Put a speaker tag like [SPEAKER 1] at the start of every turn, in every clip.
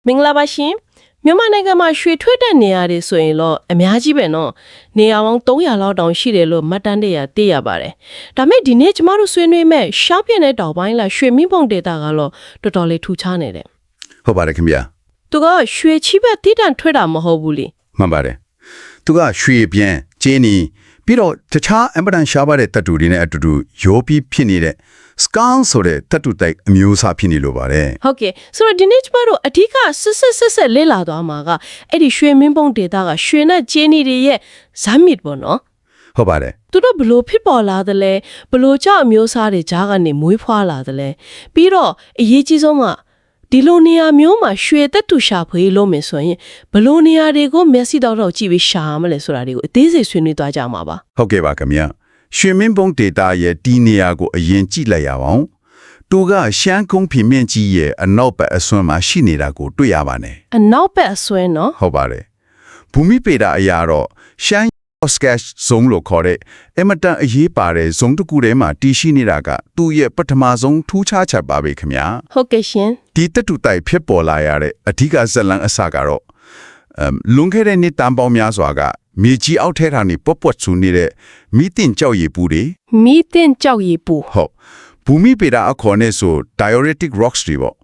[SPEAKER 1] မင်္ဂလာပါရှင်မြန်မာနိုင်ငံမှာရွှေထွက်တဲ့နေရာတွေဆိုရင်တော့အများကြီးပဲနော်နေရာပေါင်း300လောက်တောင်ရှိတယ်လို့မှတ်တမ်းတွေသိရပါတယ်ဒါမဲ့ဒီနေ့ကျမတို့ဆွေးနွေးမဲ့ရှမ်းပြည်နယ်တောင်ပိုင်းလာရွှေမင်းပုံဒေတာကတော့တော်တော်လေးထူးခြားနေတယ်
[SPEAKER 2] ဟုတ်ပါတယ်ခင်ဗျာ
[SPEAKER 1] သူကရွှေချီးပဲတိတန်ထွက်တာမဟုတ်ဘူးလေ
[SPEAKER 2] မှန်ပါတယ်သူကရွှေပြန်ကျင်းနီပြီးတော့တခြားအင်ပဒန်ရှားပါတဲ့တတူတွေနဲ့အတူတူရောပြီးဖြစ်နေတဲ့ scan ဆိုတဲ့တတူတိုက်အမျိုးအစားဖြစ်နေလို့ပါတယ်
[SPEAKER 1] ဟုတ်ကဲ့ဆိုတော့ဒီနေ့ကျမတို့အဓိကဆက်လေ့လာသွားမှာကအဲ့ဒီရွှေမင်းပုံဒေတာကရွှေနဲ့ကျင်းနီတွေရဲ့ဇာမစ်ပေါ့နော်
[SPEAKER 2] ဟုတ်ပါတယ်
[SPEAKER 1] သူတို့ဘလို့ဖြစ်ပေါ်လာတယ်လဲဘလို့ကြောက်အမျိုးစားတွေကြားကနေမွေးဖွားလာတယ်လဲပြီးတော့အရေးကြီးဆုံးကဒီလိုနေရာမျိုးမှာရွှေသက်တူရှာဖွေလို့မယ်ဆိုရင်ဘလို့နေရာတွေကိုမျက်စိတော့ကြည့်ပြီးရှာမလဲဆိုတာတွေကိုအသေးစိတ်ဆွေးနွေးသွားကြမှာပါ
[SPEAKER 2] ဟုတ်ကဲ့ပါခင်ဗျာရွှေမင်းပုံဒေတာရဲ့ဒီနေရာကိုအရင်ကြည့်လိုက်ရအောင်သူကရှမ်းကုန်းပြင်မြင့်ကြီးရဲ့အနောက်ဘက်အစွန်းမှာရှိနေတာကိုတွေ့ရပါတယ်
[SPEAKER 1] အနောက်ဘက်အစွဲနော်
[SPEAKER 2] ဟုတ်ပါတယ်ဘူမိပေတာအရာတော့ရှမ်းSketch ဇုံလို့ခေါ်တဲ့အမတန်အရေးပါတဲ့ဇုံတစ်ခုထဲမှာတည်ရှိနေတာကသူ့ရဲ့ပထမဆုံးထူးခြားချက်ပါပဲခင်ဗျာ
[SPEAKER 1] ဟုတ်ကဲ့ရှင်
[SPEAKER 2] ဒီတတူတိုက်ဖြစ်ပေါ်လာရတဲ့အဓိကဇလန်အစကတော့လွန်ခဲ့တဲ့နှစ်တန်ပေါင်းများစွာကမြေကြီးအောက်ထဲကနေပွတ်ဆူနေတဲ့မိတင်ကြောက်ရည်ပူတွေ
[SPEAKER 1] မိတင်ကြောက်ရည်ပူ
[SPEAKER 2] ဟုတ်ဘူမိပေတာအခေါ်နဲ့ဆို diuretic rocks တွေပေါ့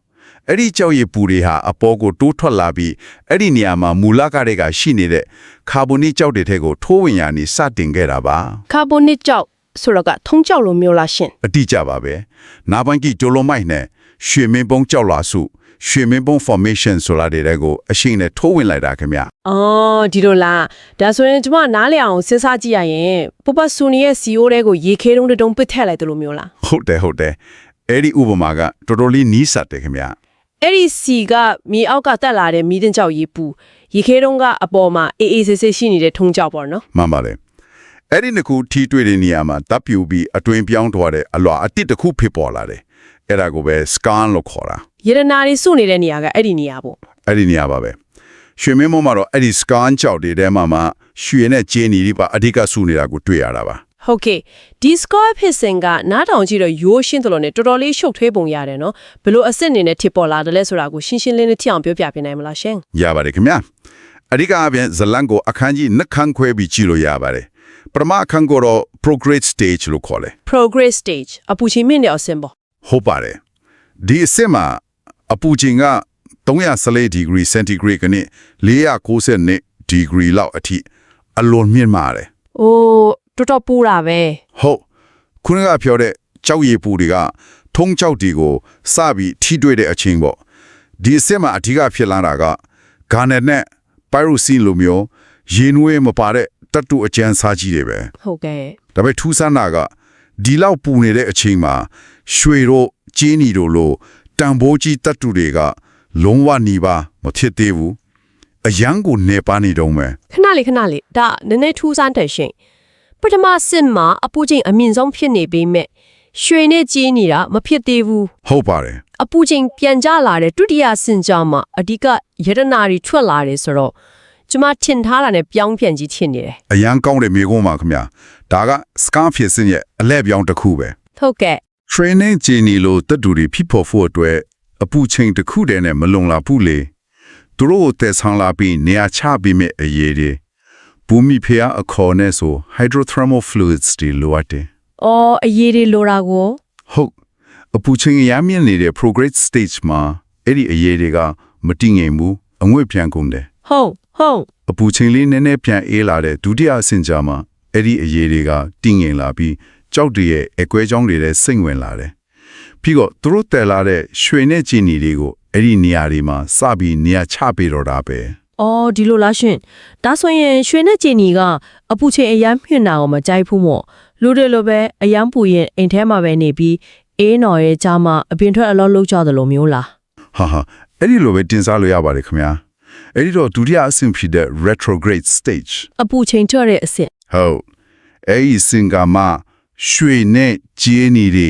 [SPEAKER 2] အဲ့ဒီကြောက်ရည်ပူတွေဟာအပေါ်ကိုတိုးထွက်လာပြီးအဲ့ဒီနေရာမှာမူလကတွေကရှိနေတဲ့ကာဗွန်နစ်ကြောက်တွေထဲကိုထိုးဝင်ရနေစတင်ခဲ့တာပါ
[SPEAKER 1] ကာဗွန်နစ်ကြောက်ဆိုတော့ကထုံးကြောက်လိုမျိုးလားရှင်
[SPEAKER 2] အတိအကျပါပဲနာဘန်ကီဂျိုလိုမိုက်နဲ့ရွှေမင်းပုံကြောက်လာစုရွှေမင်းပုံ formation ဆိုတာတွေကိုအရှိန်နဲ့ထိုးဝင်လိုက်တာခင်ဗျ
[SPEAKER 1] အော်ဒီလိုလားဒါဆိုရင်ကျမနားလည်အောင်စဉ်းစားကြည့်ရရင်ပပဆူနီရဲ့ CEO တွေကိုရေခဲတုံးတုံးပစ်ထည့်လိုက်တယ်လို့မျိုးလား
[SPEAKER 2] ဟုတ်တယ်အဲ့ဒီဥပမာကတော်တော်လေးနီးစပ်တယ်ခင်ဗျ
[SPEAKER 1] အဲ့ဒီစီကမြေအောက်ကတက်လာတဲ့မီးတင်ကြောက်ရေပူရေခဲတုံးကအပေါ်မှာအေးအေးဆေးဆေးရှိနေတဲ့ထုံကြောက်ပေါ့နော်
[SPEAKER 2] မှန်ပါတယ်အဲ့ဒီနှစ်ခုထီးတွေ့တဲ့နေရာမှာတပ်ပြူပြီးအတွင်ပြောင်းသွားတဲ့အလွာအတစ်တစ်ခုဖြစ်ပေါ်လာတယ်အဲ့ဒါကိုပဲ scan လို့ခေါ်တာ
[SPEAKER 1] ရေရနာတွေစုနေတဲ့နေရာကအဲ့ဒီနေရာပေါ့
[SPEAKER 2] အဲ့ဒီနေရာပါပဲရွှေမင်းမုံမှာတော့အဲ့ဒီ scan ကြောက်တွေထဲမှာရွှေနဲ့ကျင်းနီတွေပါအဓိကစုနေတာကိုတွေ့ရတာပါ
[SPEAKER 1] ဟုတ်ကဲ့ဒီ score ဖြစ်စဉ်ကနားထောင်ကြည့်တော့ရိုးရှင်းတယ်လို့ねတော်တော်လေးရှုပ်ထွေးပုံရတယ်နော်ဘလို့အစ်စ်အနေနဲ့ထစ်ပေါ်လာတယ်လဲဆိုတာကိုရှင်းရှင်းလင်းလင်းထအောင်ပြောပြပြနိုင်မလားရှင်
[SPEAKER 2] ရပါတယ်ခင်ဗျအဓိကအပြင်ဇလန်ကိုအခန်းကြီးနှစ်ခန်းခွဲပြီးကြည့်လို့ရပါတယ်ပထမအခန်းကိုတော့ progress stage လို့ခေါ်တယ်
[SPEAKER 1] progress stage အပူချိန်မြင့်တဲ့အဆင့်ပေါ့
[SPEAKER 2] ဟုတ်ပါတယ်ဒီအဆင့်မှာအပူချိန်က314 degree centigrade ကနေ492 degree လောက်အထိအလွန်မြင့်မာတယ်
[SPEAKER 1] အိုးတော်တော်ပူတာပဲ
[SPEAKER 2] ဟုတ်ခုနကပြောတဲ့ကြောက်ရည်ပူတွေကထုံးကြောက်တွေကိုစပြီးထိတွေ့တဲ့အချိန်ပေါ့ဒီအဆင့်မှာအဓိကဖြစ်လာတာကဂါနယ်နဲ့ pyroxene လိုမျိုးရေနွေးမပါတဲ့တတုအကျန်းစားကြီးတွေပဲ
[SPEAKER 1] ဟုတ်ကဲ့
[SPEAKER 2] ဒါပေမဲ့ထူးဆန်းတာကဒီလောက်ပူနေတဲ့အချိန်မှာရွှေတို့ကျင်းနီတို့လိုတံပိုးကြီးတတုတွေကလုံးဝနီးပါမဖြစ်သေးဘူးအရန်ကိုနေပါနေတော့မယ်
[SPEAKER 1] ခဏလေးဒါနည်းနည်းထူးဆန်းတယ်ရှင်ပထမစစ်မှာအပူချိန်အမြင့်ဆုံးဖြစ်နေပေမဲ့ရွှေနဲ့ကြီးနေတာမဖြစ်သေးဘူး
[SPEAKER 2] ဟုတ်ပါတယ်
[SPEAKER 1] အပူချိန်ပြန်ကျလာတဲ့ဒုတိယဆင့်ကြမှာအဓိကရတနာတွေထွက်လာတယ်ဆိုတော့ကျမထင်ထားတာနဲ့ပြောင်းပြန်ကြီးထင်နေတယ်
[SPEAKER 2] အရန်ကောင်းတဲ့မြေကုန်းပါခင်ဗျာဒါက scan ဖြစ်စဉ်ရဲ့အလဲပြောင်းတစ်ခုပဲ
[SPEAKER 1] ဟုတ်ကဲ့
[SPEAKER 2] training ဂျင်းနီလိုတက်တူတွေဖြစ်ဖို့ဖို့အတွက်အပူချိန်တစ်ခုတည်းနဲ့မလုံလောက်ဘူးလေသူတို့ကိုသက်ဆောင်လာပြီးနေရာချပြီးမြအရေးတွေဘူမိဖျားအခေါ်နဲ့ဆို hydrothermal fluids တွေလိုအပ်တယ်
[SPEAKER 1] အော်အရေးတွေလိုတာကို
[SPEAKER 2] ဟုတ်အပူချိန်ရမြင့်နေတဲ့ progress stage မှာအဲ့ဒီအရေးတွေကမတည်ငြိမ်ဘူးအငွေ့ပြန်ကုန်တယ်
[SPEAKER 1] ဟုတ်
[SPEAKER 2] အပူချိန်လေးနည်းနည်းပြန်အေးလာတဲ့ဒုတိယအဆင့်ကြမှာအဲ့ဒီအရေးတွေကတည်ငြိမ်လာပြီးကြောက်တရဲ့အကွဲကြောင်းတွေလည်းစိမ့်ဝင်လာတယ်ပြီးတော့သူတို့တယ်လာတဲ့ရွှေနဲ့ကျင်းနီတွေကိုအဲ့ဒီနေရာတွေမှာစပြီးနေရာချပေးတော့တာပဲ
[SPEAKER 1] အော်ဒီလိုလားရှင်ဒါဆိုရင်ရွှေနဲ့ကျင်နီကအပူချိန်အရမ်းမြင့်တာကိုမကြိုက်ဘူးမို့လူတွေလိုပဲအရမ်းပူရင်အိမ်ထဲမှာပဲနေပြီးအေးနော်ရဲ့ကြားမှာအပြင်ထွက်အလုပ်လုပ်ကြတယ်လို့မျိုးလား
[SPEAKER 2] ဟာအဲ့ဒီလိုပဲတင်စားလို့ရပါတယ်ခင်ဗျာအဲ့ဒီတော့ဒုတိယအဆင့်ဖြစ်တဲ့ retrograde stage
[SPEAKER 1] အပူချိန်ထွက်တဲ့အဆင့်
[SPEAKER 2] ဟုတ်အဲ့ဒီစင်ကမှာရွှေနဲ့ကျင်းနီတွေ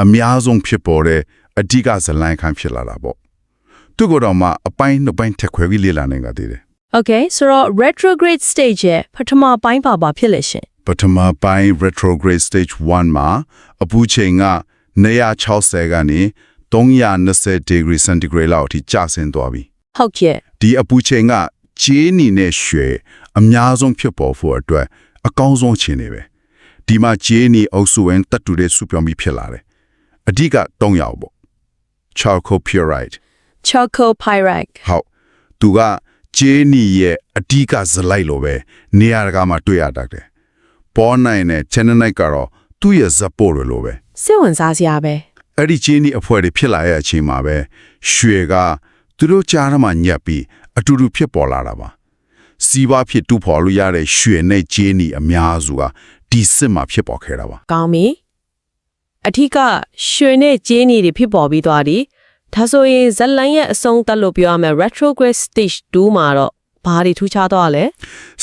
[SPEAKER 2] အများဆုံးဖြစ်ပေါ်တဲ့အဓိကဇလန်ခန်းဖြစ်လာတာပေါ့သူကတော့မှအပိုင်းနှစ်ပိုင်းထက်ခွဲပြီးလေ့လာနိုင်ကြသေးတယ်
[SPEAKER 1] Okay ဆိုတော့ retrograde stage ရဲ့ပထမပိုင်းပါဖြစ်လေရှင်
[SPEAKER 2] ပထမပိုင်း retrograde stage 1မှာအပူချိန်က260ကနေ320 degree centigrade လောက်အထိကျဆင်းသွားပြီ
[SPEAKER 1] ဟုတ်ကဲ့
[SPEAKER 2] ဒီအပူချိန်ကကြေးနီနဲ့ရွှေအများဆုံးဖြစ်ပေါ်ဖို့အတွက်အကောင်းဆုံးအခြေအနေပဲဒီမှာကြေးနီအုပ်စုဝင်တက်တူတဲ့စုပြောင်းပြီးဖြစ်လာတယ်အဓိက3ယောက်ပေါ့ chalcopyrite
[SPEAKER 1] Chalcopyrite
[SPEAKER 2] ဟုတ်သူကကြေးနီရဲ့အဓိကဇလိုက်လိုပဲနေရာကမှတွေ့ရတတ်တယ်ပေါ်နိုင်တဲ့ Chenonite ကတော့သူ့ရဲ့ဇပို့လိုပဲ
[SPEAKER 1] စိတ်ဝင်စားစရာပဲ
[SPEAKER 2] အဲ့ဒီကြေးနီအဖွဲ့တွေဖြစ်လာရဲ့အချိန်မှာပဲရွှေကသူတို့ကြားထဲမှာညက်ပြီးအတူတူဖြစ်ပေါ်လာတာပါစီးပွားဖြစ်တူဖော်လို့ရတဲ့ရွှေနဲ့ကြေးနီအများစုကဒီစစ်မှာဖြစ်ပေါ်ခဲ့တာပါ
[SPEAKER 1] ကောင်းပြီအထက်ကရွှေနဲ့ကြေးနီတွေဖြစ်ပေါ်ပြီးသွားပြီဒါဆိုရင်ဇလန်ရဲ့အဆုံးသတ်လို့ပြောရမယ် retrograde stage 2မှာတော့ဘာတွေထူးခြားသွားလဲ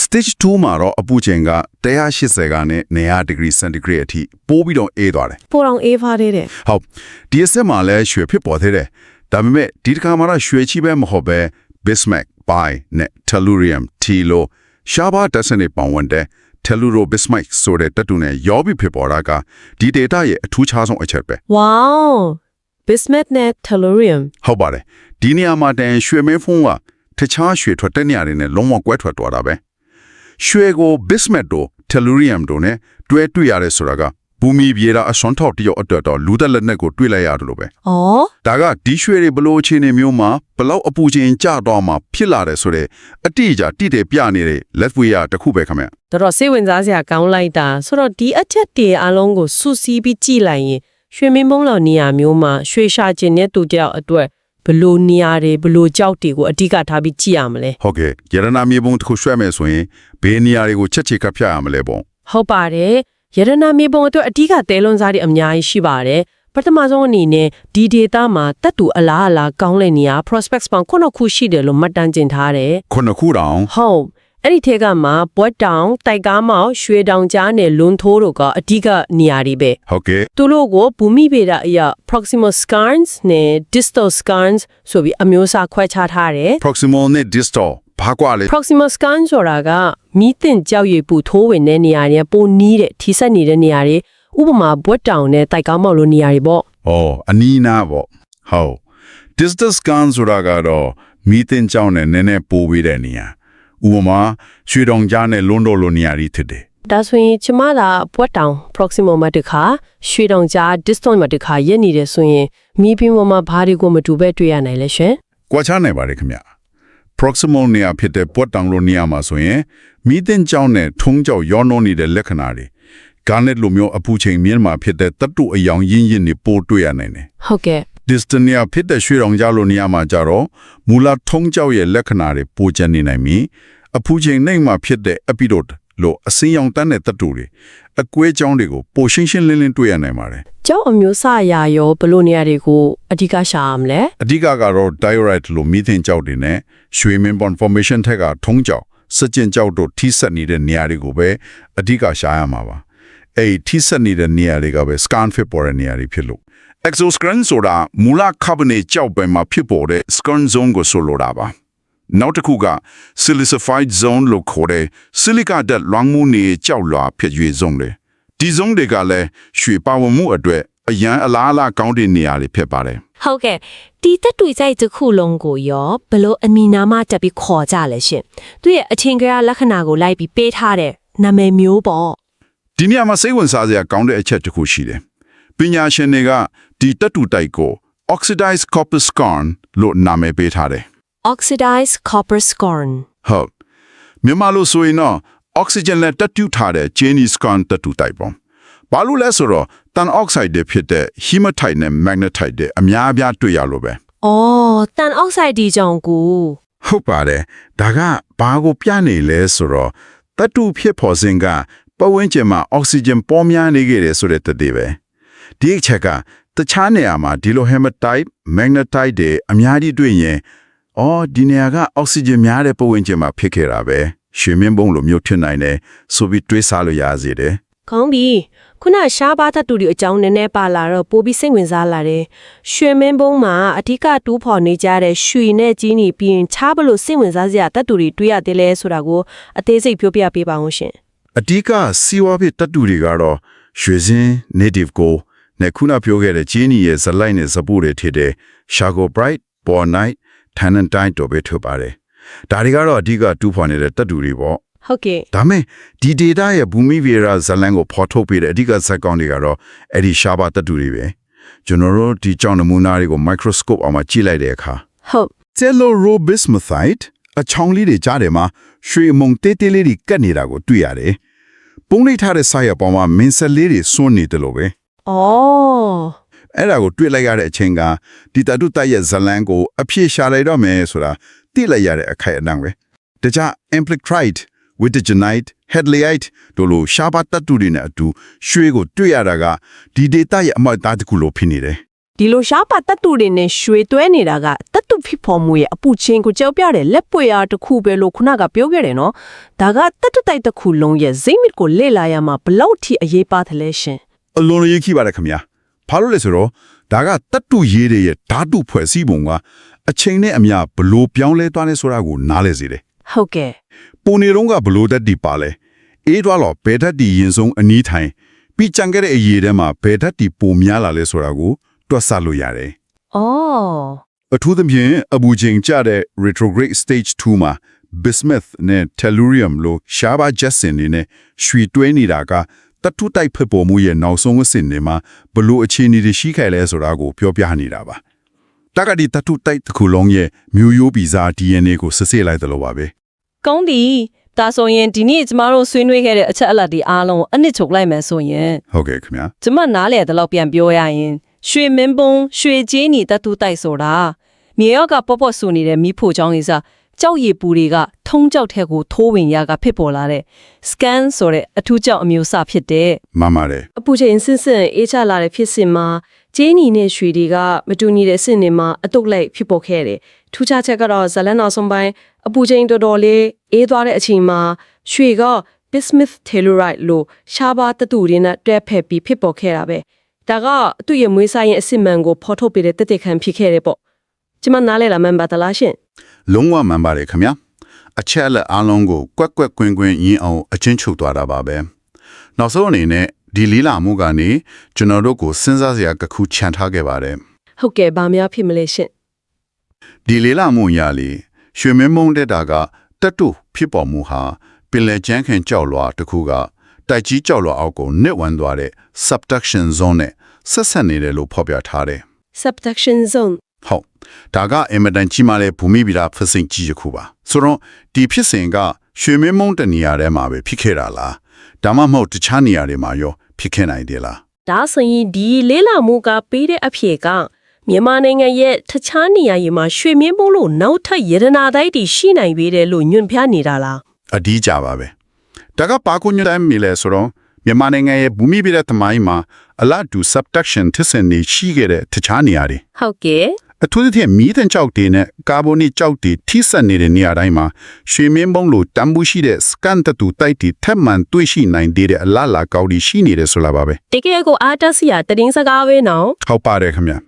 [SPEAKER 2] stage 2မှာတော့အပူချိန်က180ကနေ900 degree centigrade အထိပိုးပြီးတော့အေးသွားတယ်
[SPEAKER 1] ပိုတောင်အေးဖားသေးတယ်
[SPEAKER 2] ဟုတ်ဒီအစစ်မှာလည်းရွှေဖြစ်ပေါ်သေးတယ်ဒါပေမဲ့ဒီတစ်ခါမှာတော့ရွှေချီပဲမဟုတ်ပဲ bismuth pi နဲ့ tellurium t လို့ရှားပါးတက်စနေပေါင်းဝင်တဲ့ telluro bismuth ဆိုတဲ့တက်တူနဲ့ရောပြီးဖြစ်ပေါ်တာကဒီ data ရဲ့အထူးခြားဆုံးအချက်ပဲ
[SPEAKER 1] wow bismuth နဲ့ tellurium
[SPEAKER 2] ဟုတ်ပါတယ်ဒီနေရာမှာတန်ရွှေမဲဖုံးကတခြားရွှေထွက်တဲ့နေရာတွေနဲ့လုံးဝကွဲထွက်သွားတာပဲရွှေကို bismuth တို့ tellurium တို့နဲ့တွဲတွေ့ရတယ်ဆိုတာကဘူမီပြေတာအစွမ်းထောက်တယောက်အတွက်တော့လူသက်လက်နက်ကိုတွေ့လိုက်ရတယ်လို့ပဲ
[SPEAKER 1] ဩ
[SPEAKER 2] ဒါကဒီရွှေတွေဘလို့အခြေအနေမျိုးမှာဘလောက်အပူချိန်ကျတော့မှဖြစ်လာတယ်ဆိုတဲ့အတိအကျတိတိပြနေတဲ့လက်ဝေးရတစ်ခုပဲခင်ဗျ
[SPEAKER 1] တော်စိတ်ဝင်စားစရာကောင်းလိုက်တာဆိုတော့ဒီအချက်တွေအလုံးကိုစုစည်းပြီးကြည့်လိုက်ရင်ရွှေမင်းမုံလောင်နေရာမျိုးမှာရွှေရှာခြင်းနဲ့တူကြောက်အတွက်ဘလို့နေရာတွေဘလို့ကြောက်တွေကိုအဓိကထားပြီးကြည့်ရမလဲ
[SPEAKER 2] ဟုတ်ကဲ့ရတနာမြေပုံတစ်ခုရွှဲမယ်ဆိုရင်ဘယ်နေရာတွေကိုချက်ချက်ကဖြတ်ရမလဲပေါ့
[SPEAKER 1] ဟုတ်ပါတယ်ရတနာမြေပုံအတွက်အဓိကတဲလွန်စားတွေအများကြီးရှိပါတယ်ပထမဆုံးအနေနဲ့ဒီ data မှာတက်တူအလားအလာကောင်းတဲ့နေရာ prospects ပေါင်းခုရှိတယ်လို့မှတ်တမ်းတင်ထားတယ်
[SPEAKER 2] ခုနှစ်ခုတောင်
[SPEAKER 1] ဟုတ်အဲ့ဒီထဲကမှာဘွက်တောင်တိုက်ကားမောင်ရွှေတောင်ကြားနဲ့လွန်ထိုးတို့ကအဓိကနေရာတွေပဲ
[SPEAKER 2] ဟုတ်ကဲ့
[SPEAKER 1] သူတို့ကိုဘူမိဗေဒအရ proximal skarns နဲ့ distal skarns ဆိုပြီးအမျိုးအစားခွဲခြားထားတယ်
[SPEAKER 2] proximal နဲ့ distal ဘာကွာလဲ
[SPEAKER 1] proximal skarn ဆိုတာကမီးတင်ကြောက်ရည်ပူထိုးဝင်တဲ့နေရာတွေပိုနီးတဲ့ထိစပ်နေတဲ့နေရာတွေဥပမာဘွက်တောင်နဲ့တိုက်ကားမောင်လိုနေရာတွေပေါ့
[SPEAKER 2] ဩအနီးနားပေါ့ဟုတ် distal scan ဆိုတာကတော့မီတင်ကြောင်းနဲ့နည်းနည်းပိုးပေးတဲ့နေရာဥပမာရွှေတောင်ကြားနဲ့လွန်းတော်လိုနေရာတွေဖြစ်တယ်
[SPEAKER 1] ဒါဆိုရင်ကျမသာဘွက်တောင် proximal မှာတခါရွှေတောင်ကြား distal မှာတခါရက်နေတယ်ဆိုရင်မီးပင်ပေါ်မှာဘာတွေကိုမတူပဲတွေ့ရနိုင်လဲရှင်
[SPEAKER 2] ။ကွာခြားနိုင်ပါတယ်ခင်ဗျ။ proximal နေရာဖြစ်တဲ့ပွက်တောင်လိုနေရာမှာဆိုရင်မီးတင်ကြောင်းနဲ့ထုံးကြောက်ရောနှောနေတဲ့လက္ခဏာတွေgarnet လိုမျိုးအပူချိန်မြင့်မှာဖြစ်တဲ့တတုအယောင်ရင်းရင်းတွေပို့တွေ့ရနိုင်တယ်
[SPEAKER 1] ဟုတ်ကဲ့
[SPEAKER 2] distant နေရာဖြစ်တဲ့ရွှေတောင်ကြားလိုနေရာမှာကြတော့မူလထုံးကြောက်ရဲ့လက္ခဏာတွေပိုကျန်နေနိုင်ပြီးအပူချိန်နှိမ်မှာဖြစ်တဲ့ epidote လို့အစင်းရောင်တန်းတဲ့တတုတွေအကွဲကြောင်းတွေကိုပိုရှင်းရှင်းလင်းလင်းတွေ့ရနိုင်ပါတယ်
[SPEAKER 1] ကျောက်အမျိုးအစားအရာရောဘလို့နေရာတွေကိုအဓိကရှာရမလဲ
[SPEAKER 2] အဓိကကတော့ diorite လို့မီသင်ကြောက်တွေနဲ့ရွှေမင်း formation ထက်ကထုံးကြောက်စကြင်ကြောက်တို့ထိစပ်နေတဲ့နေရာတွေကိုပဲအဓိကရှာရမှာပါအဲ့ထိစပ်နေတဲ့နေရာတွေကပဲ scan fit ပေါ်တဲ့နေရာတွေဖြစ်လို့ exoscreen ဆိုတာမူလ carbonate ကြောက်ပဲမှာဖြစ်ပေါ်တဲ့ scan zone ကိုဆိုလိုတာပါနောက်တစ်ခုက silicified zone လို့ခေါ်တဲ့ silica ဓာတ်လွှမ်းမှုနေကြောက်လွှာဖြစ်ရွေ zone လေဒီ zone တွေကလည်းရွှေပါဝင်မှုအတွက်အရန်အလားအလာကောင်းတဲ့နေရာတွေဖြစ်ပါတယ်
[SPEAKER 3] ဟုတ်ကဲ့ဒီတက်တွေ့ကြိုက်တစ်ခုလုံးကိုရောဘလို့အမီနာမတက်ပြီးခေါ်ကြလဲရှင်သူရဲ့အထင်ကရလက္ခဏာကိုလိုက်ပြီးပေးထားတဲ့နာမည်မျိုးပေါ့
[SPEAKER 2] ဒီနေရာမှာစိတ်ဝင်စားစရာကောင်းတဲ့အချက်တစ်ခုရှိတယ်ပညာရှင်တွေကဒီတက်တူတိုက်ကို oxidized copper skarn လို့နာမည်ပေးထားတယ်
[SPEAKER 3] oxidized copper skarn
[SPEAKER 2] ဟုတ်မြန်မာလိုဆိုရင်တော့ oxygen နဲ့တက်တူထားတဲ့ Chinese skarn တက်တူတိုက်ပေါ့ဘာလို့လဲဆိုတော့ tan oxide တွေဖြစ်တဲ့ hematite နဲ့ magnetite တွေအများအပြားတွေ့ရလို့ပဲ
[SPEAKER 3] အော်တန်အောက်ဆိုက်ဒီကြောင့်ကို
[SPEAKER 2] ဟုတ်ပါတယ်ဒါကဘာကိုပြနေလဲဆိုတော့တက်တူဖြစ်ပေါ်စဉ်ကပတ်ဝန်းကျင်မှာ oxygen ပေါ်များနေခဲ့တယ်ဆိုတဲ့တည်းပဲဒီအချက်ကတခြားနေရာမှာဒီလို hematite magnetite တွေအများကြီးတွေ့ရင်ဒီနေရာက oxygen များတဲ့ပတ်ဝန်းကျင်မှာဖြစ်ခဲ့တာပဲရွှေမင်းဘုံလိုမျိုးဖြစ်နိုင်တယ်ဆိုပြီးတွေးစားလို့ရစေတယ်
[SPEAKER 1] ကောင်းပြီခုနရှားပါးတတ်တူတွေအကြောင်းနည်းနည်းပါလာတော့ပိုပြီးစိတ်ဝင်စားလာတယ်ရွှေမင်းဘုံမှာအဓိကတူးဖော်နေကြတဲ့ရွှေနဲ့ကြီးနေပြီးရင်ချားဘလို့စိတ်ဝင်စားစရာတတ်တူတွေတွေ့ရတယ်လဲဆိုတာကိုအသေးစိတ်ပြောပြပေးပါဦးရှင်
[SPEAKER 2] အဓိကစီဝါဖြစ်တတ်တူတွေကတော့ရွှေစင်း native gold နဲ့ခုနပြောခဲ့တဲ့ဂျင်းနီရဲ့ဇလိုက်နဲ့ဇပူတွေထည့်တဲ့ Chago bright bornite Tannantite တို့ပဲထုတ်ပါတယ်ဒါတွေကတော့အဓိကတူးဖော်နေတဲ့တပ်တူတွေပေါ့
[SPEAKER 1] ဟုတ်ကဲ့
[SPEAKER 2] ဒါမဲ့ဒီ data ရဲ့ဘူမိဗေဒဇာတ်လမ်းကိုဖော်ထုတ်ပေးတဲ့အဓိကဇာတ်ကောင်တွေကတော့အဲ့ဒီရှားပါတပ်တူတွေပဲကျွန်တော်တို့ဒီကြောင်နမူနာတွေကို microscope အောက်မှာကြည့်လိုက်တဲ့အခါ
[SPEAKER 1] ဟုတ်
[SPEAKER 2] Telurobismuthite အချောင်းလေးတွေကြားထဲမှာရွှေမုံတေးသေးလေးတွေကတ်နေတာကိုတွေ့ရတယ်ပုံလိုက်ထားတဲ့စာရပေါ်မှာမင်းဆက်လေးတွေစွန့်နေတယ်လို့ပဲ
[SPEAKER 1] ဩ
[SPEAKER 2] အဲ့ဒါကိုတွေ့လိုက်ရတဲ့အချိန်ကဒီတတုတိုက်ရဲ့ဇလန်းကိုအဖြစ်ရှာလိုက်တော့မယ်ဆိုတာသိလိုက်ရတဲ့အခိုက်အတန့်ပဲတခြား amplictrite wittigenite headleyite တို့လိုရှားပါတတ်တူတွေနဲ့အတူရွှေကိုတွေ့ရတာကဒီ data ရဲ့အမှတ်အသားတစ်ခုလိုဖြစ်နေတယ်
[SPEAKER 1] ဒီလိုရှားပါတတ်တူတွေနဲ့ရွှေတွဲနေတာကတတ်တူဖြစ်ပေါ်မှုရဲ့အပူချင်းကိုကြောက်ပြတဲ့လက်ပွေအားတစ်ခုပဲလို့ခုနကပြောခဲ့တယ်နော်ဒါကတတ်တူတိုက်တစ်ခုလုံးရဲ့ဇိမ့်မစ်ကိုလေ့လာရမှာဘလောက်ထိအရေးပါသလဲရှင်
[SPEAKER 2] အလွန်ရေးခိပါတယ်ခင်ဗျာဘာလို့လဲဆိုတော့ဒါကတတ်တူရေးတွေရဲ့ဓာတုဖွဲ့စည်းပုံကအချိန်နဲ့အမျှဘလို့ပြောင်းလဲသွားနေဆိုတာကိုနားလဲစေတယ်
[SPEAKER 1] ဟုတ်ကဲ့
[SPEAKER 2] ပုံနေတော့ကဘလို့တက်တီပါလဲအေးတော့ဘယ်ဓာတ်တီရင်ဆုံးအနီးထိုင်ပြီးကြံခဲ့တဲ့အရေးထဲမှာဘယ်ဓာတ်တီပုံများလာလဲဆိုတာကိုတွက်ဆလို့ရတယ်
[SPEAKER 1] ဩ
[SPEAKER 2] အထူးသဖြင့်အပူချိန်ကျတဲ့ retrograde stage 2မှာ bismuth နဲ့ tellurium လို့ရှားပါဂျက်စင်တွေနဲ့ရွှေတွဲနေတာကတတုတိုက်ဖြစ်ပေါ်မှုရဲ့နောက်ဆုံးအဆင့်တွေမှာဘလို့အခြေအနေတွေရှိခဲ့လဲဆိုတာကိုပြောပြနေတာပါတက္ကတိတတုတိုက်တစ်ခုလုံးရဲ့မျိုးရိုးဗီဇ DNA ကိုစစ်ဆေးလိုက်တယ်လို့ပါပဲ
[SPEAKER 4] ကောင်းပြီဒါဆိုရင်ဒီနေ့ကျမတို့ဆွေးနွေးခဲ့တဲ့အချက်အလက်တွေအားလုံးကိုအနစ်ချုပ်လိုက်မယ်ဆိုရင်
[SPEAKER 2] ဟုတ်ကဲ့ခင်ဗျာ
[SPEAKER 4] ကျမနားလေတဲ့လောက်ပြန်ပြောရရင်ရွှေမင်းပုံရွှေကြေးနီတတူတိုက်ဆိုတာမြေရောက်ကပေါ့ပေါ့ဆူနေတဲ့မိဖို့ချောင်းကြီးစားကြောက်ရည်ပူတွေကထုံးကြောက်တဲ့ကိုထိုးဝင်ရကဖြစ်ပေါ်လာတဲ့ scan ဆိုတဲ့အထူးကြောက်အမျိုးအစားဖြစ်တဲ့
[SPEAKER 2] မှန်ပါတယ်
[SPEAKER 1] အပူချိန်ဆင့်ဆင့်အေးချလာတဲ့ဖြစ်စဉ်မှာဂျင်းနီနဲ့ရွှေတွေကမတူညီတဲ့အဆင့်တွေမှာအတုတ်လိုက်ဖြစ်ပေါ်ခဲ့တယ်ထူးခြားချက်ကတော့ဇလန်နောက်ဆုံးပိုင်းအပူချိန်တော်တော်လေးအေးသွားတဲ့အချိန်မှာရွှေက bismuth telluride လို့ရှားပါတတူတွေနဲ့တွဲဖက်ပြီးဖြစ်ပေါ်ခဲ့တာပဲဒါကသူ့ရဲ့မွေးစားရင်အစစ်မှန်ကိုဖော်ထုတ်ပေးတဲ့တက်တက်ခံဖြစ်ခဲ့တယ်ပေါ့ကျမနားလဲလာမှန်ပါသလားရှင်
[SPEAKER 2] လုံးဝမှန်ပါတယ်ခင်ဗျာအချက်လက်အားလုံးကိုကွက်ကွက်ကွင်းကွင်းရင်းအောင်အချင်းချုပ်သွားတာပါပဲနောက်ဆုံးအနေနဲ့ဒီလီလာမှုကနေကျွန်တော်တို့ကိုစဉ်းစားစရာတစ်ခုခြံထားခဲ့ပါတယ်
[SPEAKER 1] ဟုတ်ကဲ့ဗာများဖြစ်မလဲရှင်
[SPEAKER 2] ဒီလီလာမှုရလေရွှေမင်းမုံတဲ့တာကတက်တုဖြစ်ပေါ်မှုဟာပင်လယ်ကျန်းခင်ကြောက်လွာတစ်ခုကတိုက်ကြီးကြောက်လွာအောက်ကိုနစ်ဝင်သွားတဲ့ subduction zone နဲ့ဆက်ဆက်နေတယ်လို့ဖော်ပြထားတယ်
[SPEAKER 1] subduction zone
[SPEAKER 2] ဟုတ်ဒါကအင်မတန်ကြီးမားတဲ့ဘူမိဗီဒဖြစ်စဉ်ကြီးတစ်ခုပါဆိုတော့ဒီဖြစ်စဉ်ကရွှေမင်းမုံတနေရာထဲမှာပဲဖြစ်ခဲ့တာလားဒါမှမဟုတ်တခြားနေရာတွေမှာရောဖြစ်ခဲ့နိုင်တယ်လား
[SPEAKER 1] ဒါဆိုရင်ဒီလေးလာမှုကပေးတဲ့အဖြေကမြန်မာနိုင်ငံရဲ့တခြားနေရာတွေမှာရွှေမြင်းမိုးလို့နောက်ထပ်ရတနာတိုက်တွေရှိနိုင်ပေတယ်လို့ညွှန်ပြနေတာလား
[SPEAKER 2] အဒီကြပါပဲဒါကပါကုညတိုင်းမီလဲဆိုတော့မြန်မာနိုင်ငံရဲ့ဘူမိဗီဒသမိုင်းမှာအလားတူ subduction ဖြစ်စဉ်တွေရှိခဲ့တဲ့တခြားနေရာတွေ
[SPEAKER 1] ဟုတ်ကဲ့
[SPEAKER 2] အထူးသဖြင့်မီးသင်ကျောက်တွေနဲ့ကာဗွန်နစ်ကျောက်တွေထိစပ်နေတဲ့နေရာတိုင်းမှာရွှေမင်းဘုံလိုတန်ဖိုးရှိတဲ့ scan တတူတိုက်တွေထပ်မံတွေ့ရှိနိုင်တဲ့အလားလာကောက်တွေရှိနေတယ်ဆိုလာပါပဲ
[SPEAKER 1] တကယ်ကိုအားတက်စရာတင်းစကားပဲနော်
[SPEAKER 2] ဟုတ်ပါတယ်ခင်ဗျာ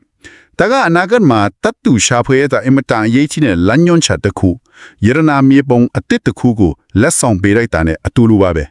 [SPEAKER 2] ဒါကအနာဂတ်မှာတတ်တူရှာဖွေတဲ့အင်မတန်အရေးကြီးတဲ့လမ်းညွှန်ချက်တစ်ခုယရနာမြေပုံအတစ်တစ်ခုကိုလက်ဆောင်ပေးလိုက်တာနဲ့အတူတူပါပဲ